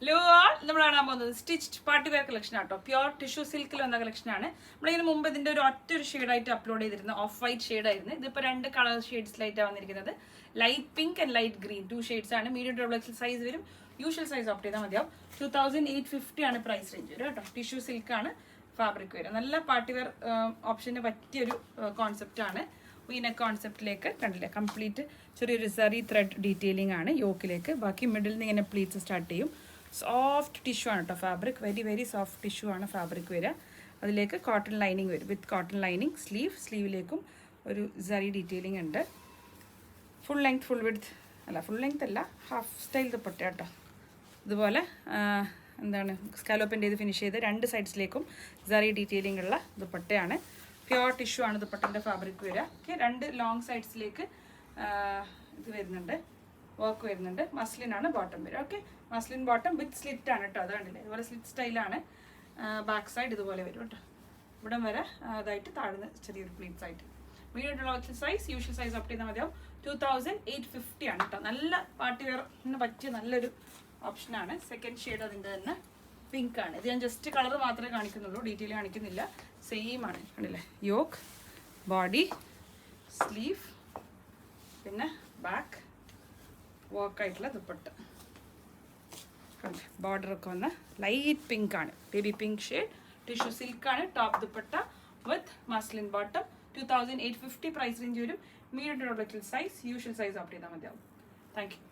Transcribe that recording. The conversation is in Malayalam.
ഹലോ നമ്മൾ കാണാൻ പോകുന്നത് സ്റ്റിച്ച്ഡ് പാർട്ടി വെയർ കളക്ഷൻ ആട്ടോ. പ്യോർ ടിഷ്യൂ സിൽക്കിൽ വന്ന കളക്ഷനാണ്. നമ്മളിതിന് മുമ്പ് ഇതിന്റെ ഒരു ഷെയ്ഡായിട്ട് അപ്ലോഡ് ചെയ്തിരുന്നു. ഓഫ് വൈറ്റ് ഷെയ്ഡായിരുന്നു. ഇതിപ്പോൾ 2 കളർ ഷെയ്ഡ്സിലായിട്ടാണ് വന്നിരിക്കുന്നത്. Light pink and light green 2 shades ആണ്. മീഡിയം ഡബിൾ എക്സൽ സൈസ് വരും. യൂഷ്വൽ സൈസ് ഓപ്റ്റ് ചെയ്താൽ മതിയാവും. 2850 ആണ് പ്രൈസ് റേഞ്ച് വരും കേട്ടോ. ടിഷ്യൂ സിൽക്കാണ് ഫാബ്രിക് വരും. നല്ല പാർട്ടി വെയർ ഓപ്ഷന് പറ്റിയൊരു കോൺസെപ്റ്റ് ആണ്. വീനക്ക് കോൺസെപ്റ്റിലേക്ക് കണ്ടില്ലേ, കംപ്ലീറ്റ് ചെറിയൊരു സറി ത്രെഡ് ഡീറ്റെയിലിംഗ് ആണ് യോക്കിലേക്ക്. ബാക്കി മിഡിൽ നിന്ന് ഇങ്ങനെ പ്ലീറ്റ്സ് സ്റ്റാർട്ട് ചെയ്യും. സോഫ്റ്റ് ടിഷ്യൂ ആണ് കേട്ടോ ഫാബ്രിക്. വെരി സോഫ്റ്റ് ടിഷ്യൂ ആണ് ഫാബ്രിക് വരിക. അതിലേക്ക് കോട്ടൺ ലൈനിങ് വരും. വിത്ത് കോട്ടൺ ലൈനിങ് സ്ലീവിലേക്കും ഒരു സറി ഡീറ്റെയിലിംഗ് ഉണ്ട്. ഫുൾ ലെങ്ത് ഫുൾ ലെങ്ത് അല്ല, ഹാഫ് സ്റ്റൈൽ ദുപ്പട്ട കേട്ടോ. ഇതുപോലെ എന്താണ് സ്കാലോപ്പിൻ്റെ ഇത് ഫിനിഷ് ചെയ്ത് 2 സൈഡ്സിലേക്കും സറി ഡീറ്റെയിലിംഗ് ഉള്ള ദുപ്പട്ടയാണ്. പ്യോർ ടിഷ്യൂ ആണ് ദുപ്പട്ടൻ്റെ ഫാബ്രിക് വരിക. ഓക്കെ, 2 ലോങ് സൈഡ്സിലേക്ക് ഇത് വരുന്നുണ്ട്, വർക്ക് വരുന്നുണ്ട്. മസ്ലിൻ ആണ് ബോട്ടം വരിക. ഓക്കെ, മസ്ലിൻ ബോട്ടം വിത്ത് സ്ലിറ്റ് ആണ് കേട്ടോ. അത് കണ്ടില്ലേ, ഇതുപോലെ സ്ലിറ്റ് സ്റ്റൈലാണ്. ബാക്ക് സൈഡ് ഇതുപോലെ വരും കേട്ടോ. ഇവിടം വരെ അതായിട്ട് താഴ്ന്ന് ചെറിയൊരു പ്ലീറ്റ്സ് ആയിട്ട്. Medium size usual size opt ചെയ്താൽ മതിയാവും. 2850 ആണ് കേട്ടോ. നല്ല പാർട്ടി വെയറിന് പറ്റിയ നല്ലൊരു ഓപ്ഷനാണ്. സെക്കൻഡ് ഷെയ്ഡ് അതിൻ്റെ തന്നെ പിങ്ക് ആണ്. ഇത് ഞാൻ ജസ്റ്റ് കളർ മാത്രമേ കാണിക്കുന്നുള്ളൂ, ഡീറ്റെയിൽ കാണിക്കുന്നില്ല. സെയിം ആണ് കണ്ടില്ലേ. യോക്ക്, ബോഡി, സ്ലീവ്, പിന്നെ ബാക്ക് വർക്കായിട്ടുള്ള ദുപ്പട്ട കണ്ടില്ലേ. ബോർഡറൊക്കെ വന്ന ലൈറ്റ് പിങ്ക് ആണ്, ബേബി പിങ്ക് ഷെയ്ഡ്. ടിഷ്യൂ സിൽക്കാണ് top dupatta with muslin bottom. 2850 price range വരും. Medium to double XL size usual size opt ചെയ്താൽ മതിയാവും. Thank U.